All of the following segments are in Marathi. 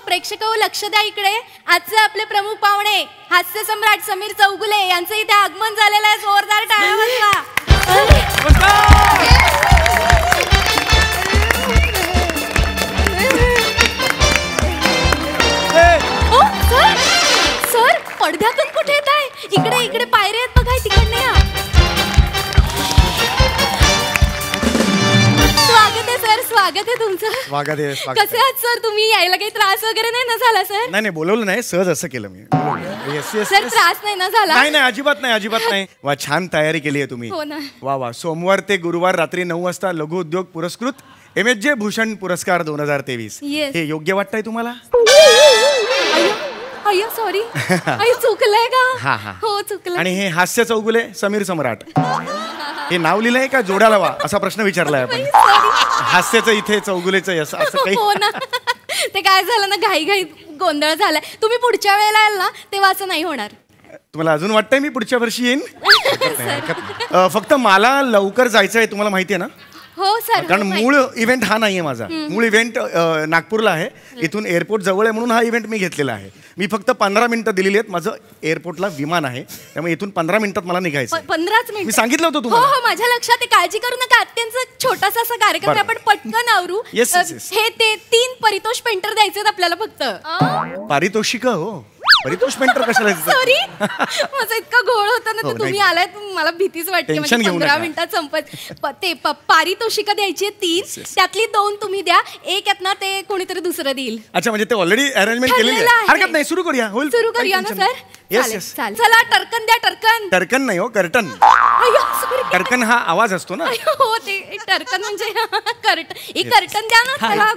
प्रेक्षक हो, लक्ष द्या इकडे. आजचे आपले प्रमुख पाहुणे हास्य सम्राट समीर चौगुले यांचं इथे आगमन झालेलं आहे. जोरदार टाळ्या वाजवा. सर पडद्यातून कुठे येत आहे? इकडे इकडे पायऱ्या आहेत बघा, तिकडे या. स्वागत आहे सर, स्वागत आहे तुमचं. स्वागत आहे. कसे आहात सर तुम्ही? यायला काही त्रास वगैरे नाही ना झाला सर? नाही बोलवलं नाही, सहज असं केलं मी. सर त्रास नाही ना झाला? नाही अजिबात नाही. वा, छान तयारी केली आहे तुम्ही. हो ना. वा. सोमवार ते गुरुवार रात्री 9 वाजता लघु उद्योग पुरस्कृत MHJ भूषण पुरस्कार 2023. हे योग्य वाटतंय तुम्हाला? अय्या सॉरी, चुकलंय का? हो चुकलं. आणि हे हास्य चौगुले समीर सम्राट हे नाव लिहिलंय का जोड्या लावा असा प्रश्न विचारलाय आपण. हास्याचं इथे चौगुलेचं असं काही. हो ना, ते काय झालं ना, घाई गोंधळ झालाय. तुम्ही पुढच्या वेळेला याल ना तेव्हा असं नाही होणार. तुम्हाला अजून वाटतंय मी पुढच्या वर्षी येईन? फक्त मला लवकर जायचं आहे, तुम्हाला माहिती आहे ना? हो सर. कारण मूळ इव्हेंट हा नाहीये माझा. मूळ इव्हेंट नागपूरला आहे. इथून एअरपोर्ट जवळ आहे म्हणून हा इव्हेंट मी घेतलेला आहे. मी फक्त 15 मिनिटं दिलेली आहेत. माझं एअरपोर्टला विमान आहे, त्यामुळे इथून 15 मिनिटात मला निघायचं. 15 मिनिट? मी सांगितलं होतं तुम्हाला. हो माझ्या लक्षात आहे. काळजी करू नका. अत्यंत छोटासा असा कार्यक्रम आपण पटकन आवरू. हे ते 3 परितोष पेंटर द्यायचे आपल्याला फक्त. पारितोषिक हो, परितोष पेंटर कशाला? सॉरी, माझा इतका घोळ होता ना, तुम्ही आलाय मला भीतीच वाटते. 15 मिनिटात संपत. ते पारितोषिक द्यायची 3, त्यातली 2 तुम्ही द्या. एक आहेत ना ते कोणीतरी दुसरं देईल. अच्छा, म्हणजे ते ऑलरेडी अरेंजमेंट केलेली आहे. हरकत नाही, सुरू करूया. सुरू करूया ना सर? येस. चला टर्कन द्या. टर्कन नाही हो, कर्टन. कर्टन हा आवाज असतो ना. हो ते टर्कन म्हणजे कर्टन द्या ना. चला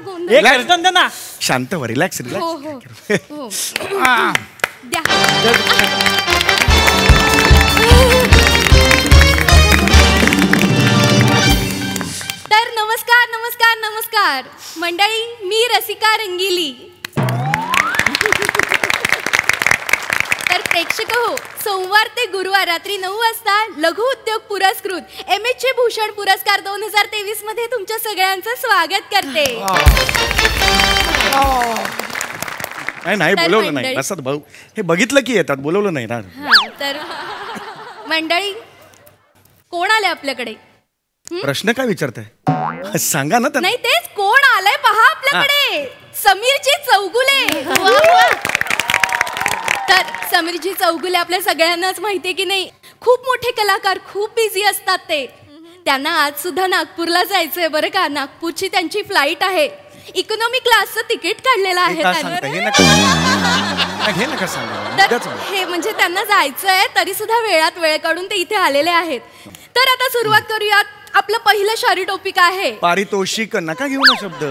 कर्टन द्या ना. शांत व्हा, रिलॅक्स. हो द्या. तर नमस्कार मंडळी, मी रसिका रंगिली. तर प्रेक्षक हो, सोमवार ते गुरुवार रात्री 9 वाजता लघु उद्योग पुरस्कृत MHJ भूषण पुरस्कार 2023 मध्ये तुमच्या सगळ्यांचं स्वागत करते. नाही बोलवलं नाही असं भाऊ, हे बघितलं की येतात, बोलवलं नाही ना. तर मंडळी कोण आले आपल्याकडे? प्रश्न काय विचारताय? सांगा ना. नाही तेच, कोण आलंय पहा आपल्याकडे. समीरजी चौगुले. तर समीरजी चौगुले आपल्या सगळ्यांनाच माहितीये की नाही, खूप मोठे कलाकार, खूप बिझी असतात ते. त्यांना आज सुद्धा नागपूरला जायचंय बरं का. नागपूरची त्यांची फ्लाईट आहे. इकॉनॉमी क्लासचं तिकीट काढलेलं आहे हे म्हणजे त्यांना जायचंय, तरी सुद्धा वेळात वेळ काढून ते इथे आलेले आहेत. तर आता सुरुवात करूयात. आपलं पहिलं शारी टॉपिक आहे पारितोषिक. नका घेऊ ना शब्द.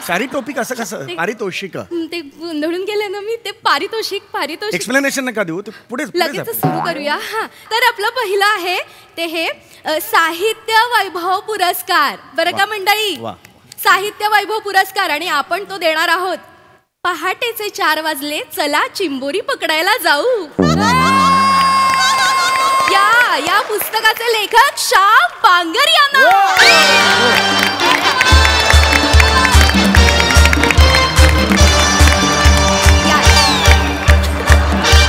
शारी टॉपिक असं कसं? पारितोषिक ते गोंधळून गेले ना मी. ते पारितोषिक एक्सप्लेनेशन नका देऊ, ते पुढे लगेच सुरू करूया. तर आपलं पहिलं आहे ते हे साहित्य वैभव पुरस्कार बरं का मंडळी. साहित्य वैभव पुरस्कार. आणि आपण तो देणार आहोत. पहाटेचे 4 वाजले, चला चिंबोरी पकडायला जाऊ. या पुस्तकाचे लेखक श्याम बांगर यांना.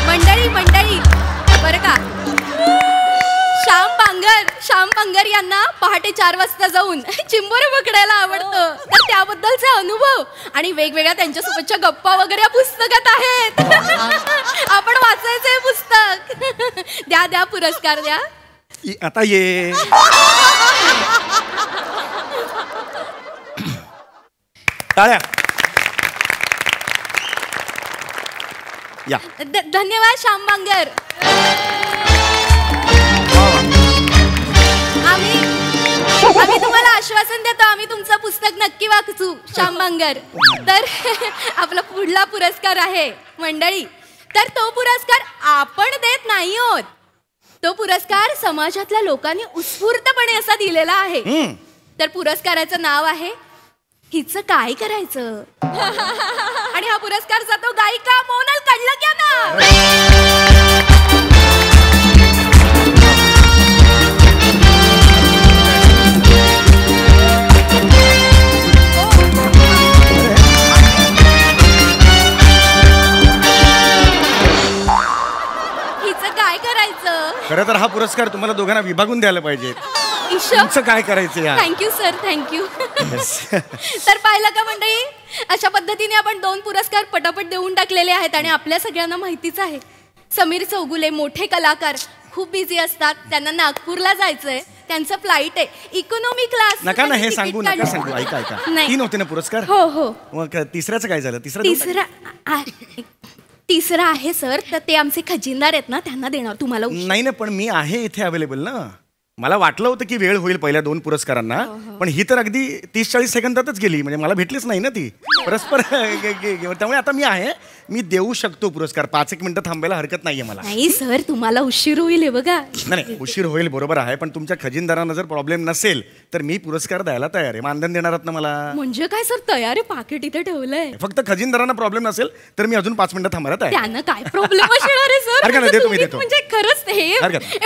मंडळी बरं का, श्याम बांगर यांना पहाटे 4 वाजता जाऊन चिंबोरे पकडायला आवडतं. तर त्याबद्दलचा अनुभव आणि वेगवेगळ्या त्यांच्यासोबतच्या गप्पा वगैरे पुस्तकात आहेत. आपण वाचायचंय पुस्तक. द्या पुरस्कार द्या. आता ये. टाळ्या. धन्यवाद श्याम बांगर. आम्ही तुम्हाला आश्वासन देतो, आम्ही तुमचं पुस्तक नक्की वाचू श्याम बांगर. तर आपला पुढला पुरस्कार आहे मंडळी. तर तो पुरस्कार आपण देत नाही आहोत. तो पुरस्कार समाजातल्या लोकांनी उत्स्फूर्तपणे असा दिलेला आहे. तर पुरस्काराचं नाव आहे हिचं काय करायचं. आणि हा पुरस्कार जातो गायिका मोनाल कडलक यांना. पुरस्कार तुम्हाला दोघांना विभागून द्यायला पाहिजे. ईशा तुमचं काय करायचं यार? Thank you sir, thank you. तर पाहिलं का मंडळी, अशा पद्धतीने आपण 2 पुरस्कार पटापट देऊन टाकलेले आहेत. आणि आपल्या सगळ्यांना माहितीच आहे, समीर चौगुले मोठे कलाकार खूप बिझी असतात. त्यांना नागपूरला जायचंय, त्यांचं फ्लाईट आहे इकॉनॉमी क्लास. नका ना हे सांगू, नका सांगू. ऐका नाही. 3 होते ना पुरस्कार? हो हो. मग तिसऱ्याचं काय झालं? तिसरा आहे सर, तर ते आमचे खजिनदार आहेत ना, त्यांना देणार तुम्हाला. नाही ना, पण मी आहे इथे अवेलेबल ना. मला वाटलं होतं की वेळ होईल पहिल्या 2 पुरस्कारांना, पण ही तर अगदी 30-40 सेकंदातच गेली. म्हणजे मला भेटलीच नाही ना ती परस्पर. त्यामुळे आता मी आहे, मी देऊ शकतो पुरस्कार. 5-1 मिनिटं थांबायला हरकत नाहीये मला. नाही सर, तुम्हाला उशीर होईल हे बघा. नाही, उशीर होईल बरोबर आहे, पण तुमच्या खजिनदारांना जर प्रॉब्लेम नसेल तर मी पुरस्कार द्यायला तयार आहे. मानधन देणार आहात ना मला? म्हणजे काय सर, तयारी पाकिट इथे ठेवलंय. फक्त खजिनदारांना प्रॉब्लेम नसेल तर मी अजून 5 मिनिटं थांबायला तयार. त्यांना काय प्रॉब्लेम असणार आहे सर? हरकत नाही, देतो मी, तुम्ही देतो. म्हणजे खरंच हरकत हे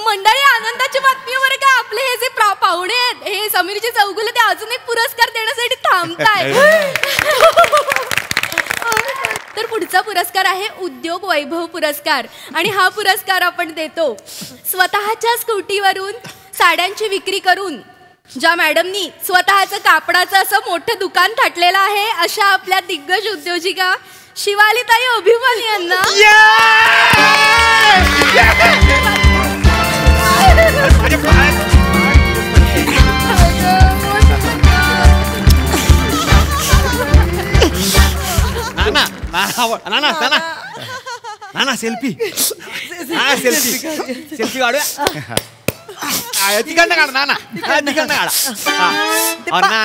मंडळी, आनंदाची बातमी बरं का. आपले हे जे पाहुणे आहेत, हे समीरजी चौगुले, ते अजून एक पुरस्कार देण्यासाठी थांबताय. तर पुढचा पुरस्कार आहे उद्योग वैभव पुरस्कार. आणि हा पुरस्कार आपण देतो स्वतःच्या स्कूटीवरून साड्यांची विक्री करून ज्या मॅडमनी स्वतःचं कापडाचं असं मोठं दुकान थाटलेलं आहे, अशा आपल्या दिग्गज उद्योजिका शिवालीताई अभिमानी यांना. ना सेल्फी सेल्फी काढूया. तिकडनं काढ ना, तिकडनं काढा.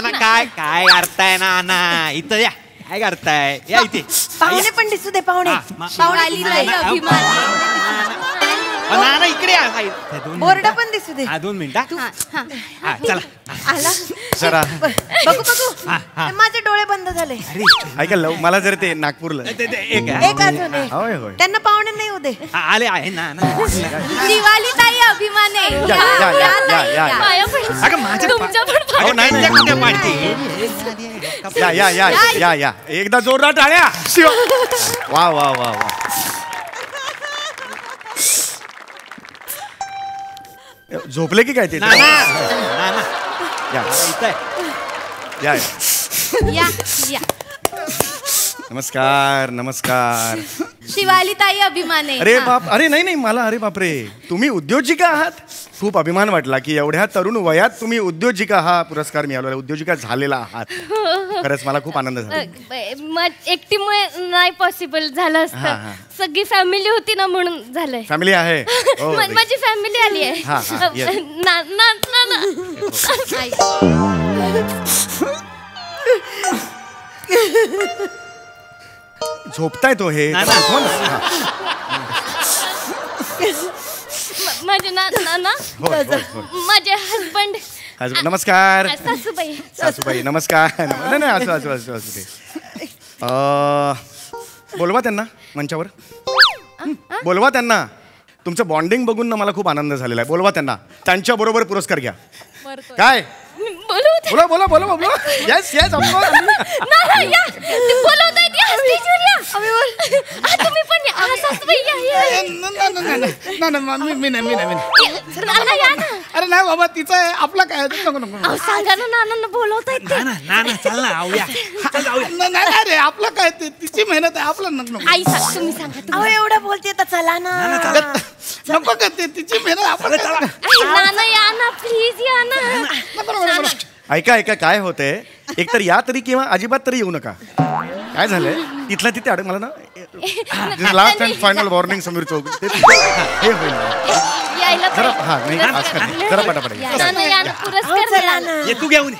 ना काय काय करताय ना, इथं या. काय करताय? या इथे. पाहुणे पण दिसू दे, पाहुणे. शिवालीताई अभिमानी. ना इकडे या. बोर्ड पण दिसू दे. 2 मिनिटं. चला आला जरा बघू माझे डोळे बंद झाले. ऐका, मला जर ते नागपूरला एक अजून आहे. होय होय. त्यांना पाहुणे नाही होते. आले आहे ना. शिवालीताई अभिमाने. अहो, नाही, या एकदा जोरदार टाळ्या. वा वा वा वा. झोपले की काय ते? या. नमस्कार नमस्कार. शिवालीताई अभिमाने. अरे बाप, अरे नाही मला, अरे बापरे, तुम्ही उद्योजिका आहात. खूप अभिमान वाटला की एवढ्या तरुण वयात तुम्ही उद्योजिका हा पुरस्कार मिळाला, उद्योजिका झालेला आहात. खरंच मला खूप आनंद झाला. एकटीमुळे नाही पॉसिबल झालं असतं. सगळी फॅमिली होती ना, म्हणून झालंय. फॅमिली आहे? माझी फॅमिली आली आहे. झोपताय तो हे? माझे नाना, माझे हजबंड. नमस्कार. सासूबाई नमस्कार. नाही असू दे. बोलवा त्यांना मंचावर. बोलवा त्यांना. तुमचं बॉन्डिंग बघून ना मला खूप आनंद झालेला आहे. बोलवा त्यांना, त्यांच्या बरोबर पुरस्कार घ्या. काय बोला बोला बोला बोला. येस येस अरे नाही बाबा, तिचं आहे, आपला काय. सांगा ना, नानांना बोलवता नाही रे, आपलं काय, तिची मेहनत आहे, आपलं नको. आई तुम्ही सांगा. एवढं बोलते तर चला ना. नको का, तिची मेहनत आपलं. नाना या ना, प्लीज या ना. ऐका काय होतंय, एक तर या तरी किंवा अजिबात तरी येऊ नका. काय झालंय, तिथल्या तिथे अडक. मला ना last and final warning Sameer Chowk, हे होईल जरा. हा नाही, जरा पटापट. तू घेऊन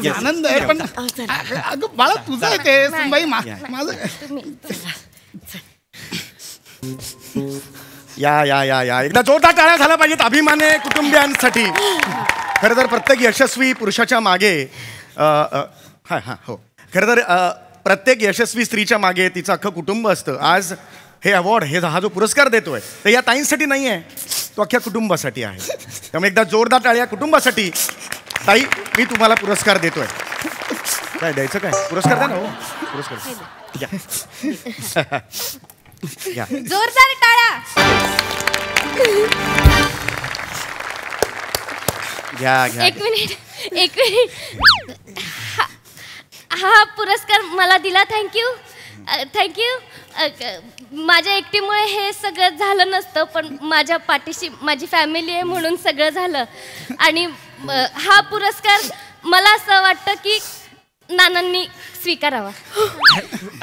आनंद आहे, पण अगं बाळा तुझं आहे ते सुनबाई, माझं. या एकदा जोरदार टाळ्या झाल्या पाहिजेत अभिमाने कुटुंबियांसाठी. खरं तर प्रत्येक यशस्वी पुरुषाच्या मागे हो, खरं तर प्रत्येक यशस्वी स्त्रीच्या मागे तिचं अख्खं कुटुंब असतं. आज हे अवॉर्ड, हा जो पुरस्कार देतोय, तर या ताईंसाठी नाही आहे, तो अख्ख्या कुटुंबासाठी आहे. त्यामुळे एकदा जोरदार टाळ्या कुटुंबासाठी. ताई, मी तुम्हाला पुरस्कार देतोय. काय द्यायचं, काय पुरस्कार द्या ना. हो, पुरस्कार जोरदार टाळ्या. घ्या एक मिनिट हा पुरस्कार मला दिला. थँक्यू. माझ्या एकटीमुळे हे सगळं झालं नसतं, पण माझ्या पाठीशी माझी फॅमिली आहे म्हणून सगळं झालं. आणि हा पुरस्कार मला असं वाटतं की नानांनी स्वीकारावा.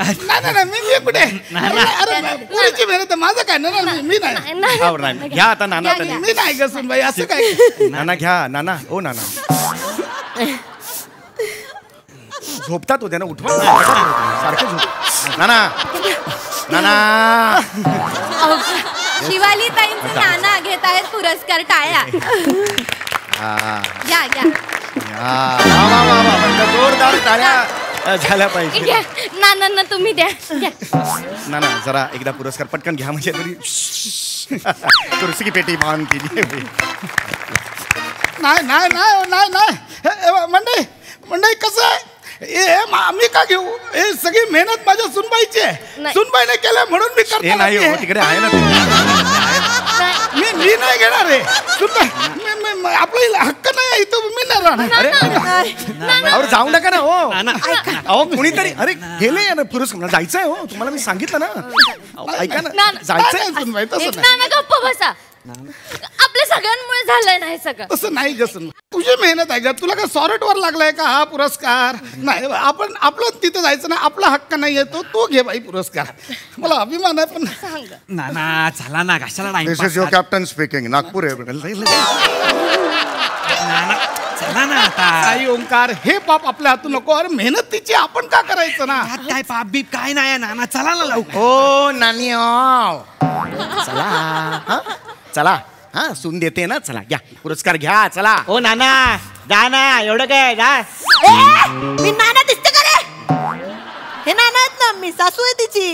नाही मी कुठे अरे पुरीची मेहनत आहे, माझं काय ना मी नाही घ्या आता नाना. मी नाही गसून बाई असं काय. नाना घ्या. नाना ओ नाना झोपतात हो, त्यांना उठवा सारखं झोप. नाना शिवाली ताईंचे नाना घेत आहेत पुरस्कार. टाळ्या घ्या घ्या. जोरदार टाळ्या झाल्या पाहिजे. घ्या नानांना तुम्ही द्या. नाना जरा एकदा पुरस्कार पटकन घ्या म्हणजे तरी कुर्सी की पेटी बांधती. नाही मंडई कसं आहे मी का घेऊ. हे सगळी मेहनत माझ्या सुनबाईची आहे. सुनबाईने केलं म्हणून मी करतो. नाही हो, तिकडे आहे ना मी नाही घेणार आहे. सुनबाई आपला हक्क नाही इथं मी नाही राहणार. अरे जाऊ नका ना हो. अहो कोणीतरी अरे गेले ना पुरस्कार जायचंय हो. तुम्हाला मी सांगितलं ना. ऐका ना जायचंय. सुनबाई तसं नाना गप्प बसा. आपल्या सगळ्यांमुळे झालंय ना हे सगळं. तसं नाही गसून तुझी मेहनत आहे का. तुला काय सॉरटवर लागलाय का हा पुरस्कार. नाही आपण आपलं तिथं जायचं ना. आपला हक्क नाही येतो. तो घे बाई पुरस्कार. मला अभिमान आहे पण नाना चला ना कशाला this is your captain speaking. Nagpur Nana चला ना आता. आई ओंकार हे पाप आपल्या हातून नको. अरे मेहनत तिची आपण का करायचं ना. यात काय पाप बीप काय नाही नाना. चला ना लवकर. ओ नानी चला चला. हा सून देते ना. चला घ्या पुरस्कार घ्या. चला ओ नाना जा ना. एवढं काय जा. मी नाना दिसते का रे. हे नाना आहेत ना. मी सासू आहे तिची.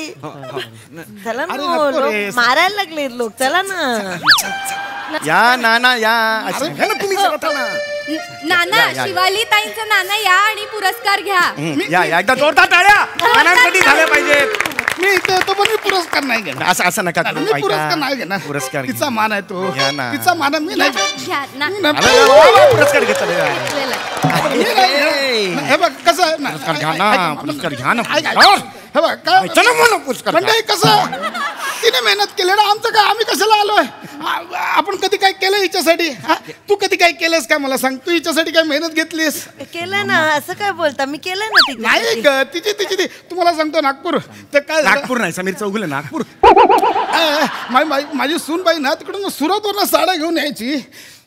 चला ना लोक मारायला लागले लोक. चला ना या नाना या. तुम्ही नाना शिवाली ताईंचे नाना या आणि पुरस्कार घ्या. या एकदा जोरदार टाळ्या नानांसाठी झाल्या पाहिजेत. मी इथे येतो पण मी पुरस्कार नाही घेणार. असं नका करू. मी पुरस्कार नाही घेणार. पुरस्कार तिचा मान आहे तो. घ्या ना. तिचा मान मी नाही. घ्या ना. पुरस्कार घेतला. हे बघ कसं पुरस्कार घ्या ना. पुरस्कार घ्या ना. हे बघ काय म्हणजे कसं तिने मेहनत केली ना. आमचं काय आम्ही कशाला आलोय. आपण कधी काय केलं हिच्यासाठी. तू कधी काय केलंस काय मला सांग. तू हिच्यासाठी काय मेहनत घेतलीस. केलं ना. असं काय बोलता. मी केलं ना तिची. नाही तिची तुम्हाला सांगतो नागपूर तर काय नागपूर नाही समीर चौगुले नागपूर. माझी सूनबाई ना तिकडून सुरतवरून साड्या घेऊन यायची.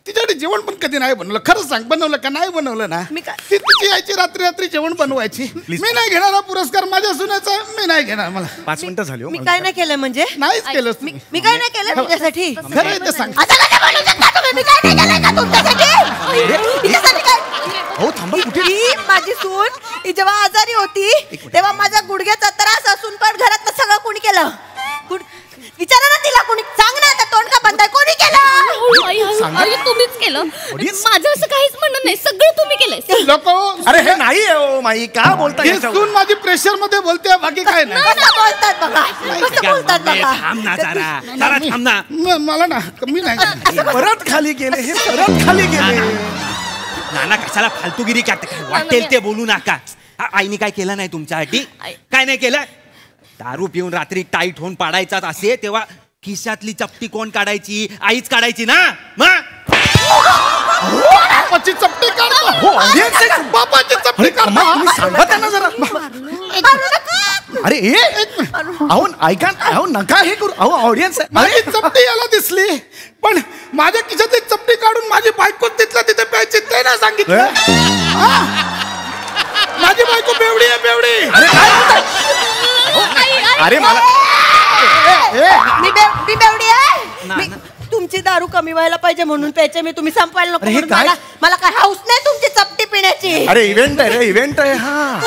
तिच्याकडे जेवण पण कधी नाही बनवलं. खरंच सांग बनवलं का नाही बनवलं ना. ती तिची यायची रात्री जेवण बनवायची. मी नाही घेणार हा पुरस्कार. माझ्या सुनाचा मी नाही घेणार. मला 5 मिनिटं झाली. मी काय नाही केलं म्हणजे. नाहीच केलं. मी काय नाही केलं तुमच्यासाठी. खरं आहे ते सांग. हो थांबा. कुठे माझी सून ही जेव्हा आजारी होती तेव्हा माझ्या गुडघ्याचा त्रास असून पण घरात सगळं कोणी केलं. विचारा ना तिला. कोणी सांग ना. आता तोंड का बंद आहे. कोणी केलं. तुम्हीच केलं. माझं असं काहीच म्हणणं नाही. सगळं तुम्ही केलंय. लोक अरे हे नाही हो माई का बोलताय. सून माझी प्रेशर मध्ये बोलते. बाकी काय नाही. कसं बोलतात बघा. कसं बोलतात बघा. थांब ना जरा. जरा थांब ना. मला ना मी नाही. परत खाली गेले. हे परत खाली गेले. नाना कशाला फालतूगिरी वाटेल ते बोलू नका. आईने काय केलं नाही तुमच्यासाठी. काय नाही केलं. दारू पिऊन रात्री टाईट होऊन पाडायचाच असे तेव्हा खिशातली चपटी कोण काढायची. आईच काढायची ना. बापाची चपटी काढतो. बापाची चपटी काढतो. सांगा त्यांना जरा. अरे अहो ऐका. अहो नका हे करू. अहो ऑडियन्स माझी चपटी याला दिसली पण माझ्या खिशातली चपटी काढून माझी बायको तिथल्या तिथे प्यायची ते ना सांगितलं. माझी बायको बेवडी आहे. बेवडी. अरे काय अरे मला मी बेवडी आहे. तुमची दारू कमी व्हायला पाहिजे म्हणून प्यायचे मी. तुम्ही संपवायला नको म्हणून. मला काय हाऊस नाही तुमची चपटी पिण्याची. अरे इव्हेंट आहे रे. इव्हेंट आहे हा.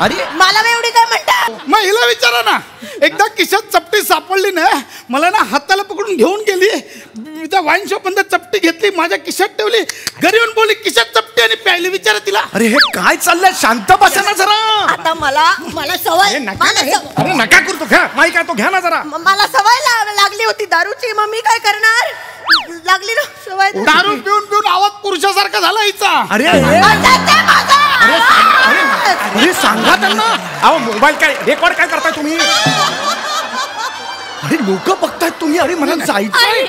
अरे मला बेवडी काय म्हणता. मग हिला विचारा ना. एकदा खिशात चपटी सापडली ना. मला ना हाताला पकडून घेऊन गेली. त्या वाईन शॉप मध्ये चपटी घेतली. माझ्या खिशात ठेवली. घरी येऊन बोलली खिशात चपटी आणि प्यायली. विचारा तिला. अरे हे काय चाललंय. शांत बसा ना जरा. आता मला सवय. अरे नका करू. तो घ्या माई काय तो घ्या ना जरा. मला सवय लागली होती दारूची. मग मी काय करणार. लागली ना सवय. दारू पिऊन आवाज पुरुषासारखा झाला हिचा. अरे अरे सांगा त्यांना. अहो मोबाईल काय रेकॉर्ड काय करताय तुम्ही? अरे लोक बघतायत तुम्ही. अरे मला जायचंय.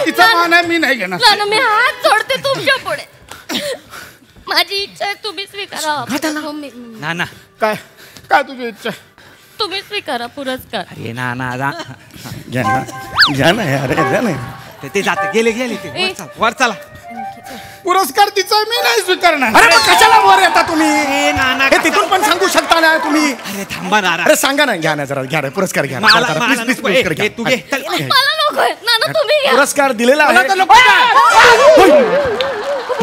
तिचा मान आहे, मी नाही घेणार. नाना मी हात जोडते तुमच्या पुढे. माझी इच्छा आहे तुम्ही स्वीकारा. नाना काय काय तुझी इच्छा? तुम्ही स्वीकारा पुरस्कार. अरे नाना घ्या ना यार, घ्या ना. ते जाते गेले ते वर चला. पुरस्कार तिचा मी नाही स्वीकारणार. अरे मग कशाला वर येता तुम्ही? नाना हे तिथून पण सांगू शकता ना तुम्ही. अरे थांबा नाना. अरे सांगा ना. घ्या ना जरा, घ्या ना पुरस्कार घ्या ना. मला प्लीज नको. पुरस्कार घ्या. तू घे. मला नकोय नाना तुम्ही घ्या. पुरस्कार दिलेला आहे.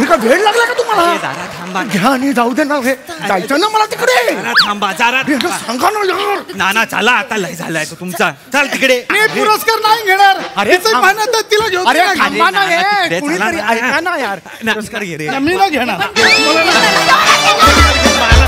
का वेळ लागला का तुम्हाला? जरा थांबा. घ्या आणि जाऊ दे ना. हे जायचं ना मला तिकडे. जरा थांबा जरा. सांगा ना यार. नाना चला आता लय झालाय तो तुमचा. चल तिकडे. मी पुरस्कार नाही घेणार. अरे तिचं मान आहे, तिला घेऊ अरे दे ना. थांबा ना. नाना, हे तिकडे कुणीतरी चला ना. ऐका ना यार. पुरस्कार घे रे. मी नाही घेणार. मला